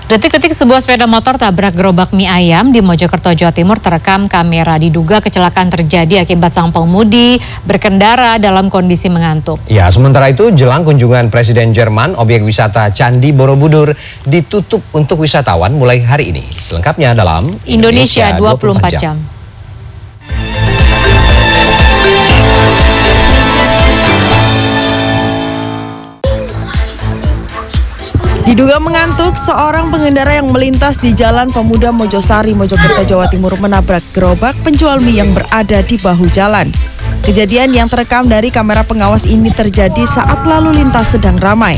Detik-detik sebuah sepeda motor tabrak gerobak mie ayam di Mojokerto, Jawa Timur terekam kamera. Diduga kecelakaan terjadi akibat sang pengemudi berkendara dalam kondisi mengantuk. Ya, sementara itu jelang kunjungan Presiden Jerman, objek wisata Candi Borobudur ditutup untuk wisatawan mulai hari ini. Selengkapnya dalam Indonesia 24 jam. Diduga mengantuk, seorang pengendara yang melintas di Jalan Pemuda Mojosari, Mojokerto, Jawa Timur menabrak gerobak penjual mie yang berada di bahu jalan. Kejadian yang terekam dari kamera pengawas ini terjadi saat lalu lintas sedang ramai.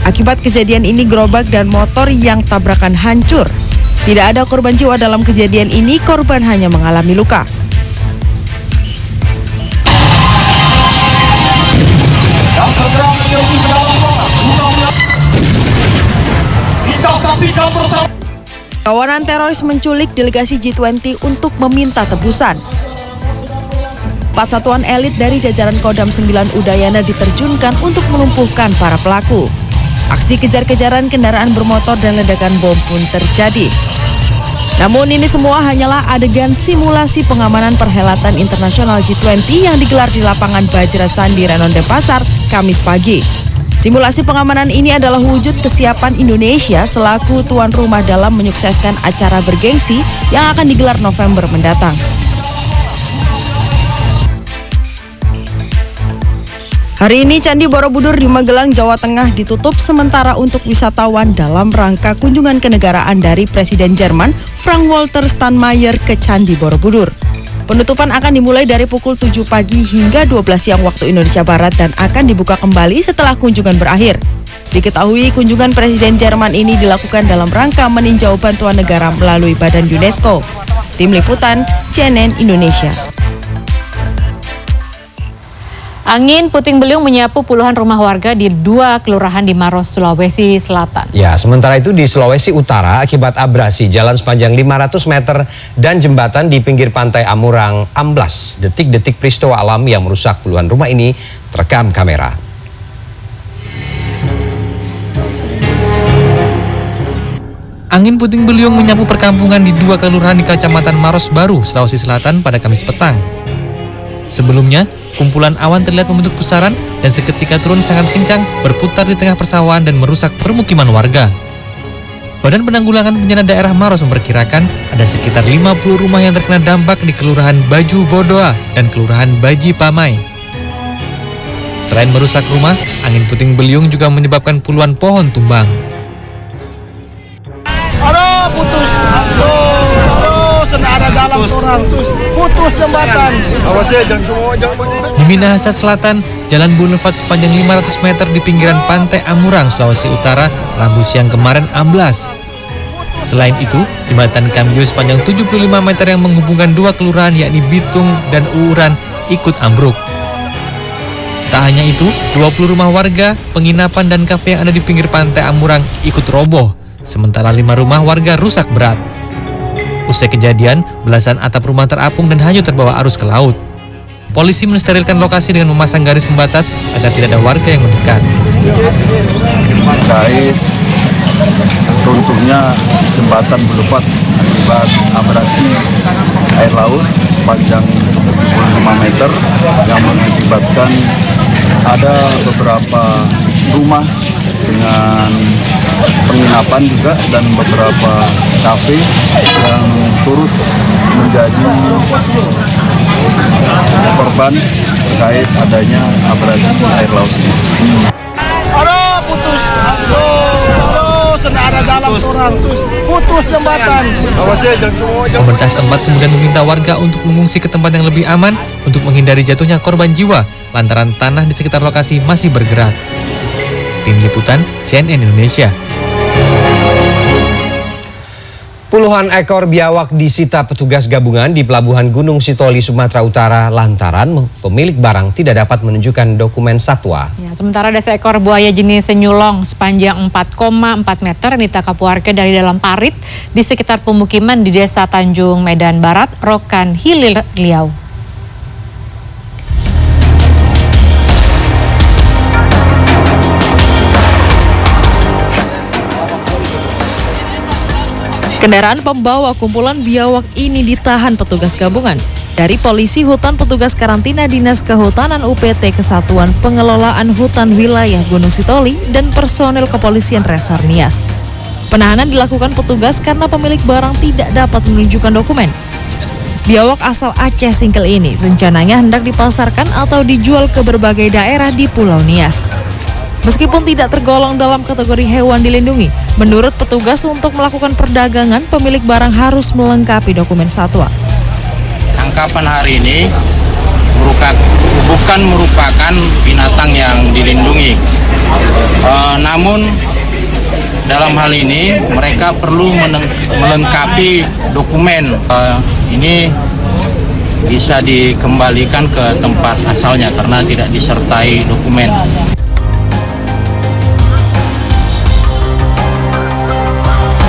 Akibat kejadian ini, gerobak dan motor yang tabrakan hancur. Tidak ada korban jiwa dalam kejadian ini, korban hanya mengalami luka. Kawanan teroris menculik delegasi G20 untuk meminta tebusan. 4 satuan elit dari jajaran Kodam 9 Udayana diterjunkan untuk melumpuhkan para pelaku. Aksi kejar-kejaran kendaraan bermotor dan ledakan bom pun terjadi. Namun ini semua hanyalah adegan simulasi pengamanan perhelatan internasional G20 yang digelar di lapangan Bajra Sandi, Renon Denpasar, Kamis pagi. Simulasi pengamanan ini adalah wujud kesiapan Indonesia selaku tuan rumah dalam menyukseskan acara bergengsi yang akan digelar November mendatang. Hari ini Candi Borobudur di Magelang, Jawa Tengah ditutup sementara untuk wisatawan dalam rangka kunjungan kenegaraan dari Presiden Jerman Frank-Walter Steinmeier ke Candi Borobudur. Penutupan akan dimulai dari pukul 7 pagi hingga 12 siang waktu Indonesia Barat dan akan dibuka kembali setelah kunjungan berakhir. Diketahui kunjungan Presiden Jerman ini dilakukan dalam rangka meninjau bantuan negara melalui Badan UNESCO. Tim Liputan, CNN Indonesia. Angin puting beliung menyapu puluhan rumah warga di 2 kelurahan di Maros, Sulawesi Selatan. Ya, sementara itu di Sulawesi Utara akibat abrasi jalan sepanjang 500 meter dan jembatan di pinggir pantai Amurang amblas. Detik-detik peristiwa alam yang merusak puluhan rumah ini terekam kamera. Angin puting beliung menyapu perkampungan di 2 kelurahan di Kecamatan Maros Baru, Sulawesi Selatan pada Kamis petang. Sebelumnya, kumpulan awan terlihat membentuk pusaran dan seketika turun sangat kencang, berputar di tengah persawahan dan merusak permukiman warga. Badan Penanggulangan Bencana Daerah Maros memperkirakan ada sekitar 50 rumah yang terkena dampak di Kelurahan Baju Bodoa dan Kelurahan Baji Pamai. Selain merusak rumah, angin puting beliung juga menyebabkan puluhan pohon tumbang. Aduh, putus. Ada dalam orang putus jembatan. Di Minahasa Selatan, Jalan Boulevard sepanjang 500 meter di pinggiran pantai Amurang, Sulawesi Utara, Rabu siang kemarin amblas. Selain itu, jembatan Kambio sepanjang 75 meter yang menghubungkan 2 kelurahan yakni Bitung dan Uuran ikut ambruk. Tak hanya itu, 20 rumah warga, penginapan dan kafe yang ada di pinggir pantai Amurang ikut roboh, sementara 5 rumah warga rusak berat. Usai kejadian, belasan atap rumah terapung dan hanyut terbawa arus ke laut. Polisi mensterilkan lokasi dengan memasang garis pembatas agar tidak ada warga yang mendekat. Terkait runtuhnya jembatan Boulevard akibat abrasi air laut sepanjang 75 meter yang mengakibatkan ada beberapa rumah dengan penginapan juga dan beberapa kafe yang turut menjadi korban terkait adanya abrasi air laut. Aduh, putus. Ada dalam orang putus jembatan. Pemerintah setempat kemudian meminta warga untuk mengungsi ke tempat yang lebih aman untuk menghindari jatuhnya korban jiwa lantaran tanah di sekitar lokasi masih bergerak. Tim Liputan CNN Indonesia. Puluhan ekor biawak disita petugas gabungan di Pelabuhan Gunung Sitoli, Sumatera Utara lantaran pemilik barang tidak dapat menunjukkan dokumen satwa. Ya, sementara ada seekor buaya jenis senyulong sepanjang 4,4 meter yang ditangkap warga dari dalam parit di sekitar pemukiman di Desa Tanjung Medan Barat, Rokan Hilir Riau. Kendaraan pembawa kumpulan biawak ini ditahan petugas gabungan dari polisi hutan, petugas karantina Dinas Kehutanan UPT Kesatuan Pengelolaan Hutan Wilayah Gunung Sitoli, dan personel kepolisian Resor Nias. Penahanan dilakukan petugas karena pemilik barang tidak dapat menunjukkan dokumen. Biawak asal Aceh Singkil ini rencananya hendak dipasarkan atau dijual ke berbagai daerah di Pulau Nias. Meskipun tidak tergolong dalam kategori hewan dilindungi, menurut petugas untuk melakukan perdagangan, pemilik barang harus melengkapi dokumen satwa. Tangkapan hari ini bukan merupakan binatang yang dilindungi. Namun dalam hal ini mereka perlu melengkapi dokumen. Ini bisa dikembalikan ke tempat asalnya karena tidak disertai dokumen.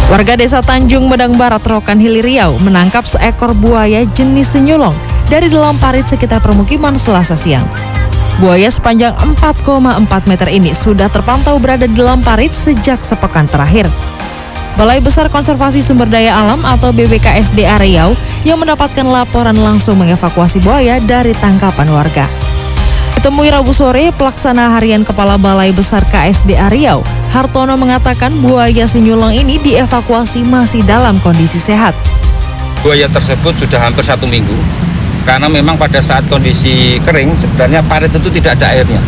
Warga Desa Tanjung Medang Barat, Rokan Hilir Riau menangkap seekor buaya jenis senyulong dari dalam parit sekitar permukiman Selasa siang. Buaya sepanjang 4,4 meter ini sudah terpantau berada di dalam parit sejak sepekan terakhir. Balai Besar Konservasi Sumber Daya Alam atau BBKSDA Riau yang mendapatkan laporan langsung mengevakuasi buaya dari tangkapan warga. Ditemui Rabu sore, Pelaksana Harian Kepala Balai Besar KSDA Riau, Hartono, mengatakan buaya senyulong ini dievakuasi masih dalam kondisi sehat. Buaya tersebut sudah hampir 1 minggu, karena memang pada saat kondisi kering sebenarnya parit itu tidak ada airnya.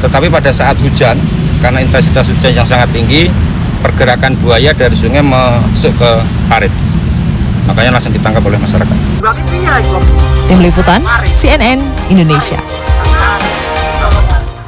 Tetapi pada saat hujan, karena intensitas hujan yang sangat tinggi, pergerakan buaya dari sungai masuk ke parit. Makanya langsung ditangkap oleh masyarakat. Tim Liputan CNN Indonesia.